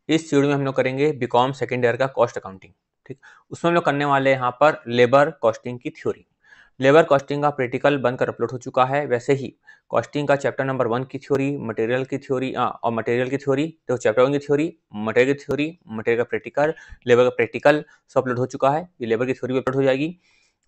इस वीडियो में हम लोग करेंगे बीकॉम सेकेंड ईयर का कॉस्ट अकाउंटिंग। ठीक, उसमें हम लोग करने वाले हैं यहाँ पर लेबर कॉस्टिंग की थ्योरी। लेबर कॉस्टिंग का प्रैक्टिकल बनकर अपलोड हो चुका है। वैसे ही कॉस्टिंग का चैप्टर नंबर 1 की थ्योरी, मटेरियल की थ्योरी और मटेरियल की थ्योरी, तो चैप्टर 1 की थ्योरी, मटेरियल की थ्योरी, मटेरियल का प्रैक्टिकल, लेबर का प्रैक्टिकल सब अपलोड हो चुका है। ये लेबर की थ्योरी भी अपलोड हो जाएगी।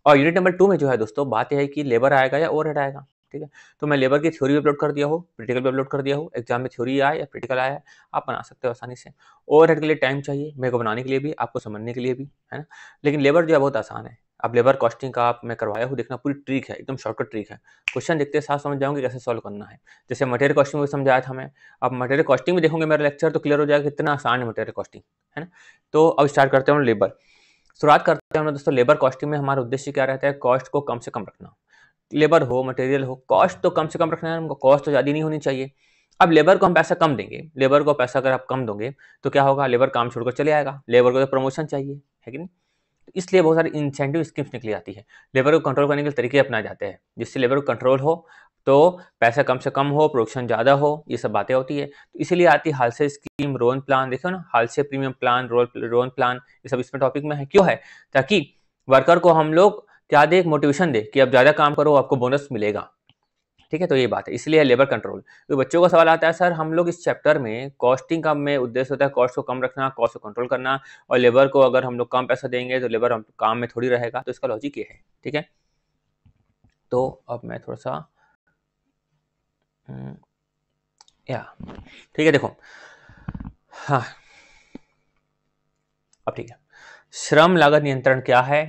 और यूनिट नंबर 2 में जो है दोस्तों बात यह है कि लेबर आएगा या ओवरहेड आएगा। ठीक है, तो मैं लेबर की थ्योरी भी अपलोड कर दिया हूँ, प्रैक्टिकल भी अपलोड कर दिया हूँ। एग्जाम में थ्योरी आया या प्रैक्टिकल आया है, आप बना सकते हो आसानी से। ओवरहेड के लिए टाइम चाहिए, मेरे को बनाने के लिए भी, आपको समझने के लिए भी, है ना। लेकिन लेबर जो है बहुत आसान है। अब लेबर कॉस्टिंग का आप मैं करवाया हूँ, देखना पूरी ट्रिक है, एकदम शॉर्टकट ट्रिक है। क्वेश्चन देखते हैं साथ समझ जाओगे कैसे सॉल्व करना है। जैसे मटेरियल कॉस्टिंग में समझाया था मैं, अब मटेरियल कॉस्टिंग में देखोगे मेरा लेक्चर तो क्लियर हो जाएगा कितना आसान है मटेरियल कॉस्टिंग, है ना। तो अब स्टार्ट करते हैं लेबर। शुरुआत करते हैं दोस्तों लेबर कॉस्टिंग में। हमारा उद्देश्य क्या रहता है? कॉस्ट को कम से कम रखना। लेबर हो मटेरियल हो, कॉस्ट तो कम से कम रखना है हमको, कॉस्ट तो ज़्यादा नहीं होनी चाहिए। अब लेबर को हम पैसा कम देंगे, लेबर को पैसा अगर आप कम दोगे तो क्या होगा? लेबर काम छोड़कर चले आएगा, लेबर को तो प्रमोशन चाहिए, है कि नहीं। तो इसलिए बहुत सारी इंसेंटिव स्कीम्स निकली आती है। लेबर को कंट्रोल करने के तरीके अपनाए जाते हैं जिससे लेबर को कंट्रोल हो, तो पैसा कम से कम हो, प्रोडक्शन ज़्यादा हो, ये सब बातें होती है। तो इसीलिए आती है हाल से स्कीम, रोन प्लान, देखो ना, हाल से प्रीमियम प्लान, रोन प्लान, ये सब इसमें टॉपिक में है। क्यों है? ताकि वर्कर को हम लोग क्या दे? एक मोटिवेशन दे कि अब ज़्यादा काम करो, आपको बोनस मिलेगा। ठीक है, तो ये बात है, इसलिए लेबर कंट्रोल। तो बच्चों का सवाल आता है सर हम लोग इस चैप्टर में कॉस्टिंग का में उद्देश्य होता है कॉस्ट को कम रखना, कॉस्ट को कंट्रोल करना, और लेबर को अगर हम लोग कम पैसा देंगे तो लेबर हम काम में थोड़ी रहेगा। तो इसका लॉजिक ये है। ठीक है, तो अब मैं थोड़ा सा ठीक है, देखो, हाँ, अब ठीक है। श्रम लागत नियंत्रण क्या है,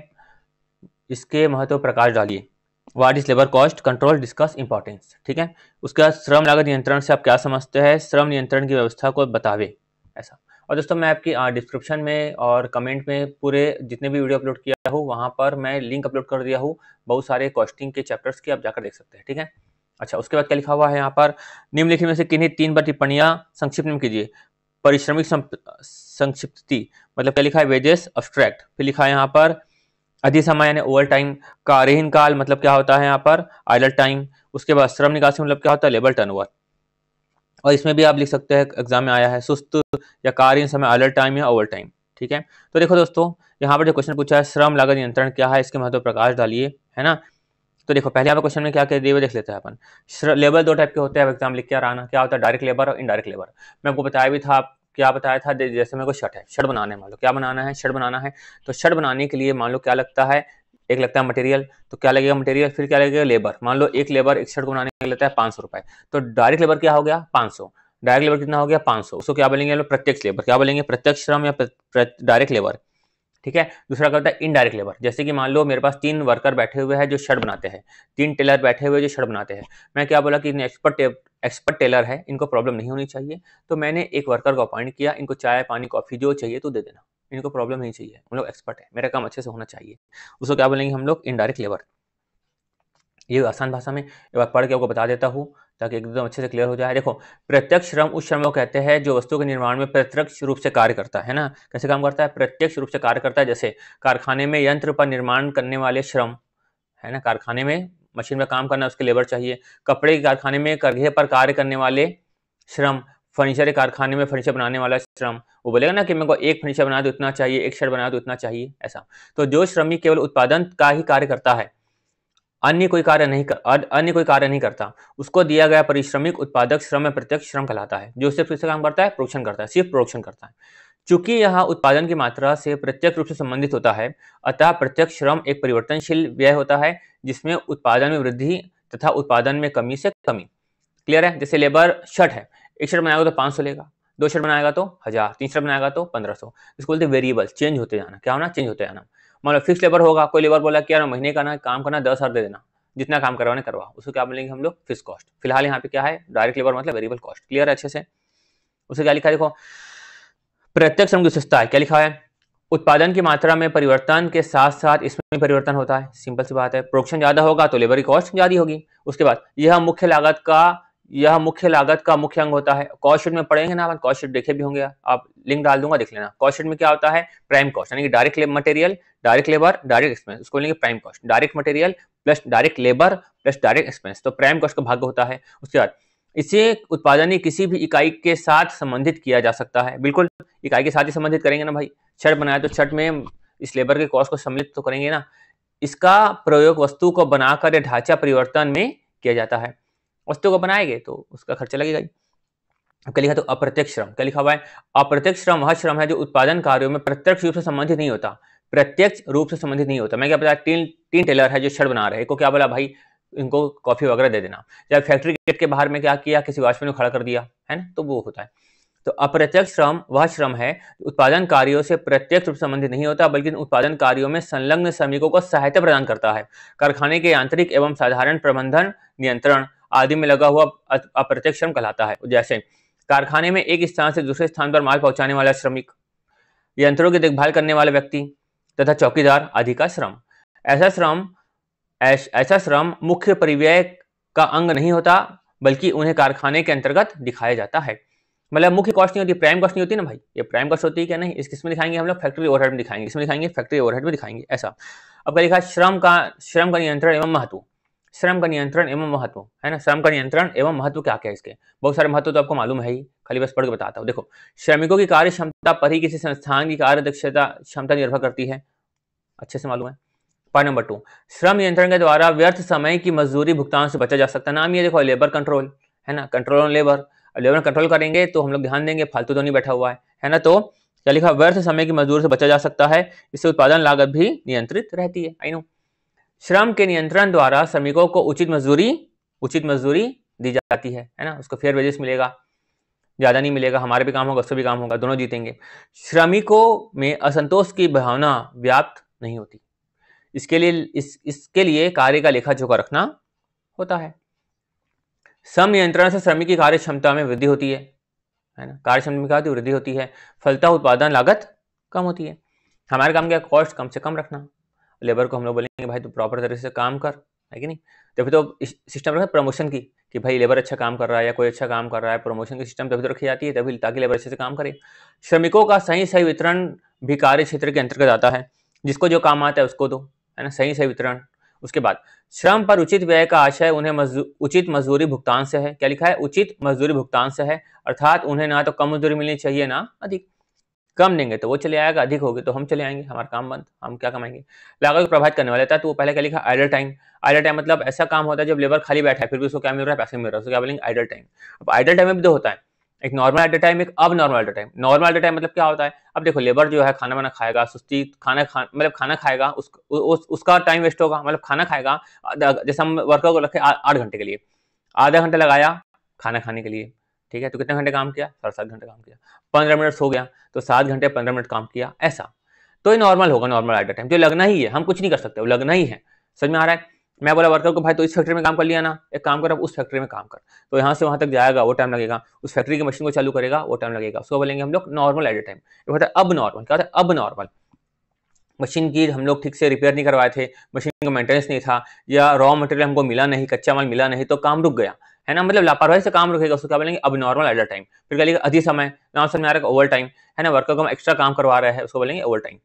इसके महत्व प्रकाश डालिए। What is labour cost control, discuss importance. ठीक है, उसके बाद श्रम लागत नियंत्रण से आप क्या समझते हैं, श्रम नियंत्रण की व्यवस्था को बतावे, ऐसा। और दोस्तों मैं आपकी डिस्क्रिप्शन में और कमेंट में पूरे जितने भी वीडियो अपलोड किया हूँ वहाँ पर मैं लिंक अपलोड कर दिया हूँ बहुत सारे कॉस्टिंग के चैप्टर्स की, आप जाकर देख सकते हैं। ठीक है, अच्छा, उसके बाद क्या लिखा हुआ है यहाँ पर? निम्नलिखित में से किन्हीं 3 बार टिप्पणियां संक्षिप्त में कीजिए। परिश्रमिक संक्षिप्ति, मतलब क्या लिखा है? Wages abstract. फिर लिखा है यहाँ पर अधिक समय यानी ओवर टाइम। कार्यहीन काल मतलब क्या होता है यहाँ पर? Idle time. उसके बाद श्रम निकासी मतलब क्या होता है? Labour turnover. और इसमें भी आप लिख सकते हैं, एग्जाम में आया है, सुस्त या कार्यहीन समय, आइडल टाइम या ओवर टाइम। ठीक है, तो देखो दोस्तों यहाँ पर जो क्वेश्चन पूछा है श्रम लागत नियंत्रण क्या है, इसके महत्व प्रकाश डालिए, है ना। तो देखो पहले यहाँ पर क्वेश्चन में क्या दिए हुए देख लेते हैं अपन। लेबर 2 टाइप के होते हैं, एग्जाम लिख के आना, क्या होता है? डायरेक्ट लेबर और इनडायरेक्ट लेबर। मैं आपको बताया भी था, क्या बताया था? जैसे मेरे को शर्ट है, शर्ट बनाना है, मान लो क्या बनाना है? शर्ट बनाना है। तो शर्ट बनाने के लिए मान लो क्या लगता है? एक लगता है मटेरियल, तो क्या लगेगा? मटेरियल। फिर क्या लगेगा? लेबर। मान लो एक लेबर एक शर्ट को बनाने के लिए लेता है 500 रुपए, तो डायरेक्ट लेबर क्या हो गया? 500। डायरेक्ट लेबर कितना हो गया? 500। उसको क्या बोलेंगे? प्रत्यक्ष लेबर। क्या बोलेंगे? प्रत्यक्ष श्रम या डायरेक्ट लेबर। ठीक है, दूसरा क्या होता है? Indirect labour. जैसे कि मान लो मेरे पास 3 वर्कर बैठे हुए हैं जो शर्ट बनाते हैं, 3 टेलर बैठे हुए जो शर्ट बनाते हैं। मैं क्या बोला कि एक्सपर्ट टेलर है, इनको प्रॉब्लम नहीं होनी चाहिए, तो मैंने एक वर्कर को अपॉइंट किया, इनको चाय पानी कॉफी जो चाहिए तो दे देना, इनको प्रॉब्लम नहीं चाहिए, हम लोग एक्सपर्ट है, मेरा काम अच्छे से होना चाहिए। उसको क्या बोलेंगे हम लोग? Indirect labour. ये आसान भाषा में एक बार पढ़ के आपको बता देता हूँ ताकि एकदम अच्छे से क्लियर हो जाए। देखो, प्रत्यक्ष श्रम उस श्रम को कहते हैं जो वस्तु के निर्माण में प्रत्यक्ष रूप से कार्य करता है ना। कैसे काम करता है? प्रत्यक्ष रूप से कार्य करता है। जैसे कारखाने में यंत्र पर निर्माण करने वाले श्रम, है ना, कारखाने में मशीन में काम करना, उसके लेबर चाहिए। कपड़े के कारखाने में करघे पर कार्य करने वाले श्रम, फर्नीचर के कारखाने में फर्नीचर बनाने वाला श्रम, वो बोलेगा ना कि मेरे को एक फर्नीचर बना दो इतना चाहिए, एक शर्ट बना दो इतना चाहिए, ऐसा। तो जो श्रमिक केवल उत्पादन का ही कार्य करता है, अन्य कोई कार्य नहीं करता, उसको दिया गया पारिश्रमिक उत्पादक श्रम में प्रत्यक्ष श्रम कहलाता है। जो सिर्फ किससे काम करता है? प्रोडक्शन करता है, सिर्फ प्रोडक्शन करता है। चूंकि यह उत्पादन की मात्रा से प्रत्यक्ष रूप से संबंधित होता है, अतः प्रत्यक्ष श्रम एक परिवर्तनशील व्यय होता है जिसमें उत्पादन में वृद्धि तथा उत्पादन में कमी से कमी। क्लियर है? जैसे लेबर शर्ट है, एक शर्ट बनाएगा तो 500 लेगा, 2 शर्ट बनाएगा तो 1000, 3 शर्ट बनाएगा तो 1500। इसको बोलते हैं वेरिएबल, चेंज होते जाना। क्या होना? चेंज होते जाना। मान लो फिक्स लेबर होगा, कोई लेबर बोला कि यार महीने का ना काम करना 10,000 दे देना, जितना काम करवाने करवा, उसको क्या बोलेंगे हम लोग? Fix cost. फिलहाल यहाँ पे क्या है? डायरेक्ट लेबर मतलब वेरिएबल कॉस्ट। क्लियर है अच्छे से? उसे क्या लिखा है? देखो, प्रत्यक्ष श्रम की विशेषता है, क्या लिखा है? उत्पादन की मात्रा में परिवर्तन के साथ साथ इसमें परिवर्तन होता है। सिंपल सी बात है, प्रोडक्शन ज्यादा होगा तो लेबर की कॉस्ट ज्यादा होगी। उसके बाद यह मुख्य लागत का मुख्य अंग होता है। कॉस्ट शीट में पढ़ेंगे ना, कॉस्ट शीट देखे भी होंगे, आप लिंक डाल दूंगा, देख लेना। कॉस्ट शीट में क्या होता है? प्राइम कॉस्ट, यानी कि direct material, direct labour, direct expense, उसको लेंगे prime cost. Direct material plus direct labour plus direct expense, तो प्राइम कॉस्ट का भाग होता है। उसके बाद इसे उत्पादन किसी भी इकाई के साथ संबंधित किया जा सकता है। बिल्कुल इकाई के साथ ही संबंधित करेंगे ना भाई, छड़ बनाया तो छड़ में इस लेबर के कॉस्ट को सम्मिलित तो करेंगे ना। इसका प्रयोग वस्तु को बनाकर या ढांचा परिवर्तन में किया जाता है। वस्तु को बनाएंगे तो उसका खर्चा लगेगा ही। क्या लिखा तो अप्रत्यक्ष श्रम, क्या लिखा हुआ है, अप्रत्यक्ष श्रम वह श्रम है जो उत्पादन कार्यों में प्रत्यक्ष रूप से संबंधित नहीं होता, प्रत्यक्ष रूप से संबंधित नहीं होता। मैं क्या बताया, तीन टेलर है जो छड़ बना रहे हैं, को क्या बोला भाई इनको कॉफी वगैरह दे देना, या फैक्ट्री गेट के बाहर में क्या किया, किसी वॉचमैन को खड़ा कर दिया है ना, तो वो होता है। तो अप्रत्यक्ष श्रम वह श्रम है उत्पादन कार्यों से प्रत्यक्ष रूप से संबंधित नहीं होता, बल्कि उत्पादन कार्यों में संलग्न श्रमिकों को सहायता प्रदान करता है। कारखाने के यांत्रिक एवं साधारण प्रबंधन, नियंत्रण आदि में लगा हुआ अप्रत्यक्ष श्रम कहलाता है। जैसे कारखाने में एक स्थान से दूसरे स्थान पर माल पहुंचाने वाला श्रमिक, यंत्रों की देखभाल करने वाला व्यक्ति तथा चौकीदार आदि का श्रम। ऐसा श्रम मुख्य परिव्यय का अंग नहीं होता, बल्कि उन्हें कारखाने के अंतर्गत दिखाया जाता है। मतलब मुख्य कॉस्ट नहीं होती, प्राइम कॉस्ट नहीं होती ना भाई, ये प्राइम कॉस्ट होती है क्या, नहीं, किसमें दिखाएंगे हम लोग, फैक्ट्री ओवरहेड में दिखाएंगे, इसमें दिखाएंगे फैक्ट्री ओवरहेड में दिखाएंगे, ऐसा। अब क्या लिखा, श्रम का नियंत्रण एवं महत्व। श्रम का नियंत्रण एवं महत्व है ना, श्रम का नियंत्रण एवं महत्व क्या क्या है इसके, बहुत सारे महत्व तो आपको मालूम है ही, खाली बस पढ़ के बताता हूँ। देखो, श्रमिकों की कार्य क्षमता पर ही किसी संस्थान की कार्य दक्षता क्षमता निर्भर करती है, अच्छे से मालूम है। पॉइंट नंबर 2, श्रम नियंत्रण के द्वारा व्यर्थ समय की मजदूरी भुगतान से बचा जा सकता है। नाम ये देखो, लेबर कंट्रोल है ना, control on labour. Labour control करेंगे तो हम लोग ध्यान देंगे, फालतू तो नहीं बैठा हुआ है ना। तो क्या लिखा, व्यर्थ समय की मजदूरी से बचा जा सकता है, इससे उत्पादन लागत भी नियंत्रित रहती है। आई नो, श्रम के नियंत्रण द्वारा श्रमिकों को उचित मजदूरी दी जाती है ना, उसको फेयर वेजेस मिलेगा, ज्यादा नहीं मिलेगा, हमारे भी काम होगा, उससे भी काम होगा, दोनों जीतेंगे। श्रमिकों में असंतोष की भावना व्याप्त नहीं होती, इसके लिए कार्य का लेखा जोखा रखना होता है। श्रम नियंत्रण से श्रमिक की कार्य क्षमता में वृद्धि होती है ना, कार्य क्षमता में वृद्धि होती है, फलतः उत्पादन लागत कम होती है। हमारे काम क्या, कॉस्ट कम से कम रखना। लेबर को हम लोग बोलेंगे भाई तू प्रॉपर तरीके से काम कर, है कि नहीं, तभी तो सिस्टम रखा प्रमोशन की, कि भाई लेबर अच्छा काम कर रहा है या कोई अच्छा काम कर रहा है, प्रमोशन की सिस्टम तभी तो रखी जाती है, तभी ताकि लेबर अच्छे से काम करे। श्रमिकों का सही वितरण भी कार्य क्षेत्र के अंतर्गत आता है, जिसको जो काम आता है उसको दो, है ना, सही वितरण। उसके बाद श्रम पर उचित व्यय का आशय उन्हें उचित मजदूरी भुगतान से है। क्या लिखा है, उचित मजदूरी भुगतान से है, अर्थात उन्हें ना तो कम मजदूरी मिलनी चाहिए ना अधिक। कम देंगे तो वो चले आएगा, अधिक होगी तो हम चले आएंगे, हमारा काम बंद, हम क्या कमाएंगे। लागत को प्रभावित करने वाला था, तो वो पहले क्या लिखा, आइडल टाइम। आइडल टाइम मतलब ऐसा काम होता है जब लेबर खाली बैठा है फिर भी उसको क्या मिल रहा है, पैसे मिल रहा है, उसको क्या बोलेंगे, आइडल टाइम। अब आइडल टाइम में भी दो होता है, एक नॉर्मल आइडल टाइम, एक अब normal idle time. Normal idle time मतलब क्या होता है, अब देखो लेबर जो है खाना वाना खाएगा, सुस्ती मतलब खाना खाएगा, उसका टाइम वेस्ट होगा, मतलब खाना खाएगा, जैसे हम वर्कर को रखे 8 घंटे के लिए, आधा घंटा लगाया खाना खाने के लिए, ठीक है, तो कितने घंटे काम किया, 7.5 घंटे काम किया, 15 मिनट सो गया तो 7 घंटे 15 मिनट काम किया, ऐसा। तो ये नॉर्मल होगा, नॉर्मल आइडल टाइम, जो लगना ही है, हम कुछ नहीं कर सकते, वो लगना ही है। समझ में आ रहा है। मैं बोला वर्कर को भाई तो इस फैक्ट्री में काम कर लिया ना, एक काम कर अब उस फैक्ट्री में काम कर, तो यहाँ से वहां तक जाएगा वो टाइम लगेगा, उस फैक्ट्री की मशीन को चालू करेगा वो टाइम लगेगा, उसको बोलेंगे हम लोग नॉर्मल आइडल टाइम। ये होता है अब नॉर्मल। क्या होता है अब नॉर्मल, मशीन की हम लोग ठीक से रिपेयर नहीं करवाए थे, मशीन का मेंटेनेंस नहीं था, या रॉ मटेरियल हमको मिला नहीं, कच्चा माल मिला नहीं, तो काम रुक गया, है ना, मतलब लापरवाही से काम रुकेगा, उसको क्या बोलेंगे अब नॉर्मल आइडल टाइम। फिर क्या लिखा, अधिक समय, नाम समझ में आ रहा है, ओवर टाइम, है ना, वर्कर को हम एक्स्ट्रा काम करवा रहे हैं, उसको बोलेंगे ओवर टाइम।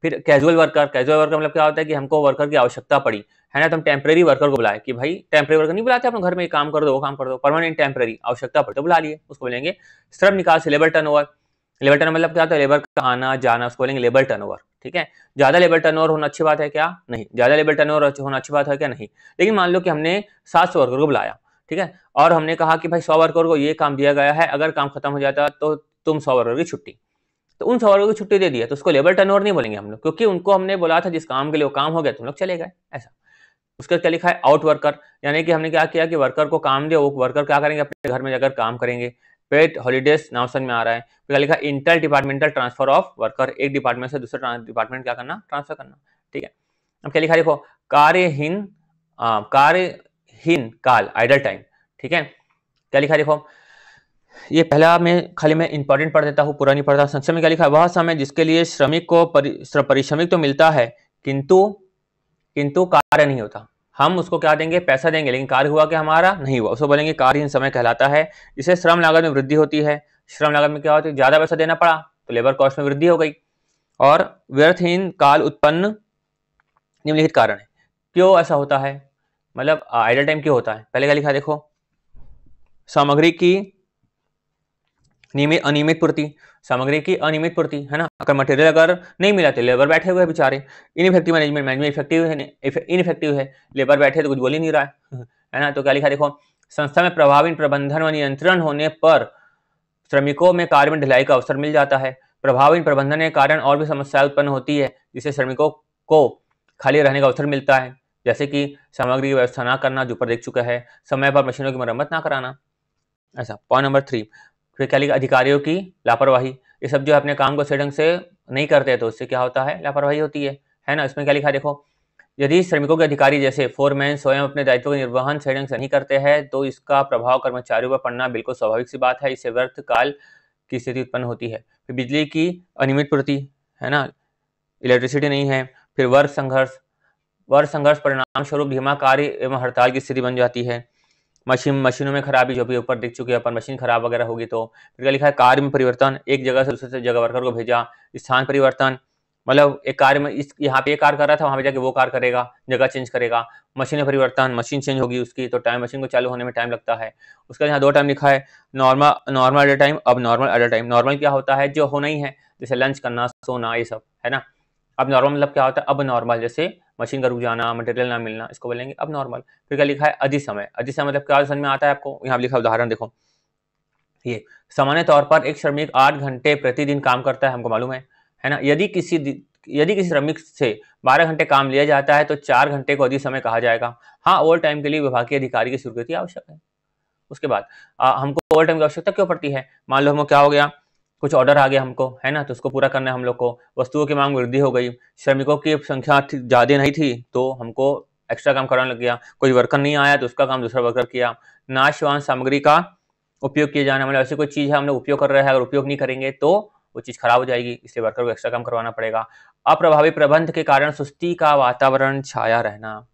फिर कैजुअल वर्कर मतलब क्या होता है कि हमको वर्कर की आवश्यकता पड़ी, है ना, तो हम टेम्परेरी वर्कर को बुलाए, कि भाई टेम्परेरी वर्कर नहीं बुलाते अपने घर में, काम कर दो वो काम कर दो, परमानेंट टेम्परेरी आवश्यकता पड़ी तो बुला लिए, उसको बोलेंगे श्रम निकास। लेबर टर्नओवर, लेबर टर्न मतलब क्या होता है, लेबर का आना जाना, उसको बोलेंगे लेबर टर्नओवर, ठीक है। ज्यादा लेबर टर्नओवर होना अच्छी बात है क्या, नहीं, ज्यादा लेबर टर्नओवर होना अच्छी बात है क्या, नहीं। लेकिन मान लो कि हमने 700 वर्कर को बुलाया, ठीक है, और हमने कहा कि भाई 100 वर्कर को ये काम दिया गया है, अगर काम खत्म हो जाता तो तुम 100 वर्कर की छुट्टी, तो उन 100 वर्कर की छुट्टी दे दिया, तो उसको लेबर टर्नओवर नहीं बोलेंगे हम लोग, क्योंकि उनको हमने बोला था जिस काम के लिए वो काम हो गया तुम लोग चले गए, ऐसा। उसका क्या लिखा है, आउट वर्कर, यानी कि हमने क्या किया कि वर्कर को काम दिया, वो वर्कर क्या करेंगे, अपने घर में जाकर काम करेंगे। पेड हॉलीडेज, नाम समझ में आ रहा है। क्या लिखा, inter departmental transfer of worker, एक डिपार्टमेंट से दूसरे डिपार्टमेंट क्या करना, ट्रांसफर करना, ठीक है। अब क्या लिखा, देखो कार्यहीन काल, आइडल टाइम, ठीक है। क्या लिखा, देखो ये पहला मैं इंपॉर्टेंट पढ़ देता हूँ, पूरा नहीं पढ़ता। संक्षेप में क्या लिखा है, वह समय जिसके लिए श्रमिक को परिश्रमिक तो मिलता है किंतु कार्य नहीं होता, हम उसको क्या देंगे, पैसा देंगे, लेकिन कार्य हुआ क्या हमारा, नहीं हुआ, उसको बोलेंगे कार्यहीन समय कहलाता है। इसे श्रम लागत में वृद्धि होती है। श्रम लागत में क्या होती है, ज्यादा पैसा देना पड़ा तो लेबर कॉस्ट में वृद्धि हो गई। और व्यर्थहीन काल उत्पन्न निम्नलिखित कारण है। क्यों ऐसा होता है, मतलब आइडल टाइम क्यों होता है, पहले क्या लिखा देखो, सामग्री की अनियमित पूर्ति, सामग्री की अनियमित पूर्ति, है ना। अगर मटेरियल अगर नहीं मिला तो लेबर बैठे हुए हैं बेचारे। इनइफेक्टिव मैनेजमेंट, मैनेजमेंट इनइफेक्टिव है, लेबर बैठे तो कुछ बोल ही नहीं रहा है ना। तो क्या लिखा देखो, संस्था में प्रभावी प्रबंधन व नियंत्रण होने पर श्रमिकों में कार्य में ढिलाई का अवसर मिल जाता है। प्रभावी प्रबंधन के कारण और भी समस्याएं उत्पन्न होती है, जिससे श्रमिकों को खाली रहने का अवसर मिलता है, जैसे कि सामग्री की व्यवस्था ना करना, जो ऊपर देख चुका है, समय पर मशीनों की मरम्मत ना कराना। ऐसा। पॉइंट नंबर 3, फिर क्या लिखा, अधिकारियों की लापरवाही। ये सब जो अपने काम को सही ढंग से नहीं करते तो उससे क्या होता है, लापरवाही होती है ना। इसमें क्या लिखा देखो, यदि श्रमिकों के अधिकारी जैसे फोरमैन स्वयं अपने दायित्व का निर्वहन सही ढंग से नहीं करते हैं तो इसका प्रभाव कर्मचारियों पर पड़ना बिल्कुल स्वाभाविक सी बात है। इससे व्यर्थ काल की स्थिति उत्पन्न होती है। फिर बिजली की अनियमित पूर्ति, है ना, इलेक्ट्रिसिटी नहीं है। फिर वर्ग संघर्ष परिणाम स्वरूप धीमा कार्य एवं हड़ताल की स्थिति बन जाती है। मशीनों में खराबी, जो भी ऊपर देख चुके हैं अपन, मशीन खराब वगैरह होगी तो। फिर क्या लिखा है, कार्य में परिवर्तन, एक जगह से दूसरे जगह वर्कर को भेजा, स्थान परिवर्तन, मतलब एक कार्य में इस यहाँ पे एक कार्य कर रहा था, वहां पे जाके वो कार्य करेगा, जगह चेंज करेगा। मशीन परिवर्तन, मशीन चेंज होगी उसकी तो टाइम, मशीन को चालू होने में टाइम लगता है। उसका यहाँ 2 टाइम लिखा है, नॉर्मल एट अ टाइम, अब normal at a time. Normal क्या होता है, जो होना ही है, जैसे लंच करना, सोना, ये सब, है ना। अब नॉर्मल मतलब क्या होता है, अब नॉर्मल, जैसे मशीन का रुक जाना, मटेरियल ना मिलना, इसको बोलेंगे अब नॉर्मल। फिर क्या लिखा है, अधि समय मतलब क्या समझ में आता है आपको, यहाँ लिखा उदाहरण देखो, ये सामान्य तौर पर एक श्रमिक 8 घंटे प्रतिदिन काम करता है, हमको मालूम है ना। यदि किसी श्रमिक से 12 घंटे काम लिया जाता है तो 4 घंटे को अधिक समय कहा जाएगा। हाँ, ओवर टाइम के लिए विभागीय अधिकारी की स्वीकृति आवश्यक है। उसके बाद हमको ओवर टाइम की आवश्यकता क्यों पड़ती है, मान लो हमको क्या हो गया, कुछ ऑर्डर आ गया हमको, है ना, तो उसको पूरा करना है हम लोग को। वस्तुओं की मांग वृद्धि हो गई, श्रमिकों की संख्या ज्यादा नहीं थी तो हमको एक्स्ट्रा काम कराने लग गया। कोई वर्कर नहीं आया तो उसका काम दूसरा वर्कर किया। नाशवान सामग्री का उपयोग किया जाना, मतलब ऐसी कोई चीज है हम लोग उपयोग कर रहे हैं, अगर उपयोग नहीं करेंगे तो वो चीज खराब हो जाएगी, इसलिए वर्कर को एक्स्ट्रा काम करवाना पड़ेगा। अप्रभावी प्रबंध के कारण सुस्ती का वातावरण छाया रहना,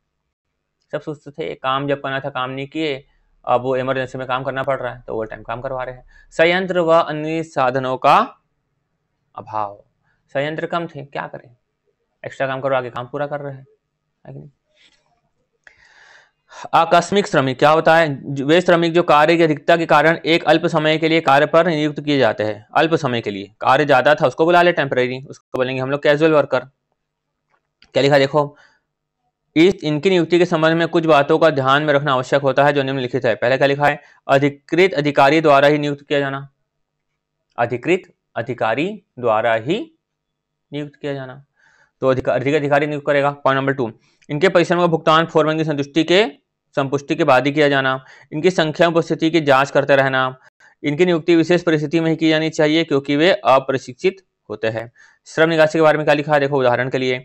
सब सुस्त थे, काम जब करना था काम नहीं किए, अब वो इमरजेंसी में काम करना पड़ रहा है तो ओवर टाइम काम करवा रहे हैं। संयंत्र व अन्य साधनों का अभाव, संयंत्र कम थे, क्या करें, एक्स्ट्रा काम करवा के काम पूरा कर रहे हैं, है कि नहीं। आकस्मिक श्रमिक क्या होता है, वे श्रमिक जो कार्य की अधिकता के कारण एक अल्प समय के लिए कार्य पर नियुक्त किए जाते हैं। अल्प समय के लिए, कार्य ज्यादा था उसको बुला ले टेम्परेरी, उसको बोलेंगे हम लोग कैजुअल वर्कर। क्या लिखा देखो, इनकी नियुक्ति के संबंध में कुछ बातों का ध्यान में रखना आवश्यक होता है जो निम्नलिखित है। पहले क्या लिखा है, अधिकृत अधिकारी द्वारा ही नियुक्त किया जाना, अधिकृत अधिकारी द्वारा ही नियुक्त किया जाना, तो अधिकारी नियुक्त करेगा। पॉइंट नंबर 2, इनके परिश्रम का भुगतान फोरमैन की संपुष्टि के बाद ही किया जाना। इनकी संख्या उपस्थिति की जांच करते रहना। इनकी नियुक्ति विशेष परिस्थिति में ही की जानी चाहिए क्योंकि वे अप्रशिक्षित होते हैं। श्रम निकासी के बारे में क्या लिखा है देखो, उदाहरण के लिए,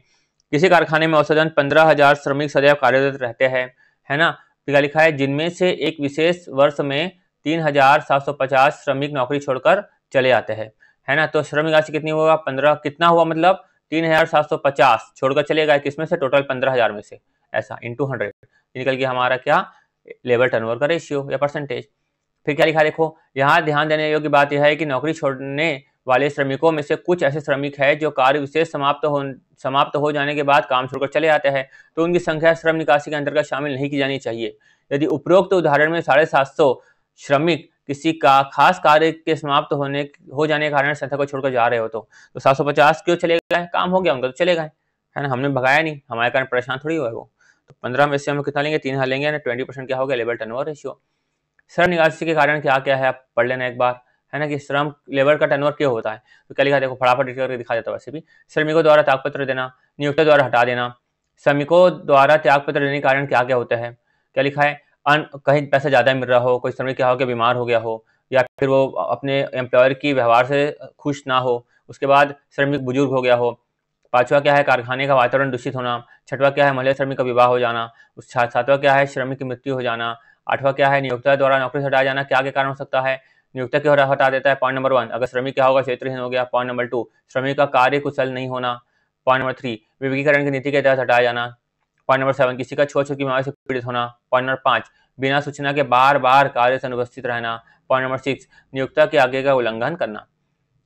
किसी कारखाने में औसतन 15,000 श्रमिक सदैव कार्यरत रहते हैं, है ना। क्या लिखा है, जिनमें से एक विशेष वर्ष में 3,750 श्रमिक नौकरी छोड़कर चले आते हैं, है ना। तो श्रम निकासी कितनी होगा, 15 कितना हुआ, मतलब 3,750 छोड़कर चले गए, किसमें से, टोटल 15,000 में से, ऐसा इंटू 100 निकल के हमारा क्या, लेबर टर्नओवर का रेशियो या परसेंटेज। फिर क्या लिखा देखो, यहाँ ध्यान देने योग्य बात यह है कि नौकरी छोड़ने वाले श्रमिकों में से कुछ ऐसे श्रमिक हैं जो कार्य विशेष समाप्त हो जाने के बाद काम छोड़कर चले आते हैं, तो उनकी संख्या श्रम निकासी के अंतर्गत शामिल नहीं की जानी चाहिए। यदि उपरोक्त उदाहरण में 750 श्रमिक किसी का खास कार्य के समाप्त हो जाने के कारण संस्था को छोड़कर जा रहे हो तो 750 क्यों चले गए, काम हो गया उनका तो चले गए, है ना, हमने भगाया नहीं, हमारे कारण परेशान थोड़ी हुआ वो। तो 15 में से हम कितना लेंगे, 3 लेंगे ना, 20% क्या हो गया, लेबर टर्नओवर रेशियो। श्रम निकासी के कारण क्या क्या है आप पढ़ लेना एक बार, है ना, कि श्रम लेबर का टर्नओवर क्यों होता है। तो क्या लिखा देखो, फटाफट करके दिखा देता है। वैसे भी श्रमिकों द्वारा त्यागपत्र देना, नियोक्ता द्वारा हटा देना, श्रमिकों द्वारा त्यागपत्र देने के कारण क्या क्या होता है। क्या लिखा है, कहीं पैसा ज्यादा मिल रहा हो, कोई श्रमिक क्या हो गया, बीमार हो गया हो, या फिर वो अपने एम्प्लॉयर की व्यवहार से खुश ना हो। उसके बाद श्रमिक बुजुर्ग हो गया हो। 5वां क्या है, कारखाने का वातावरण दूषित होना। 6वां क्या है, महिला श्रमिक का विवाह हो जाना। 7वां क्या है, श्रमिक की मृत्यु हो जाना। 8वां क्या है, नियोक्ता द्वारा नौकरी से हटाया जाना। क्या के कारण हो सकता है, नियोक्ता क्यों हटा देता है। पॉइंट नंबर 1, अगर श्रमिक क्या होगा, क्षेत्रहीन हो गया। पॉइंट नंबर 2, श्रमिक का कार्य कुशल नहीं होना। पॉइंट नंबर 3, विविधीकरण की नीति के तहत हटाया जाना। पॉइंट नंबर 7, किसी का छुआछूत की बीमारी से पीड़ित होना। पॉइंट नंबर 5, बिना सूचना के बार बार कार्य से अनुपस्थित रहना। पॉइंट नंबर 6, नियोक्ता के आगे का उल्लंघन करना।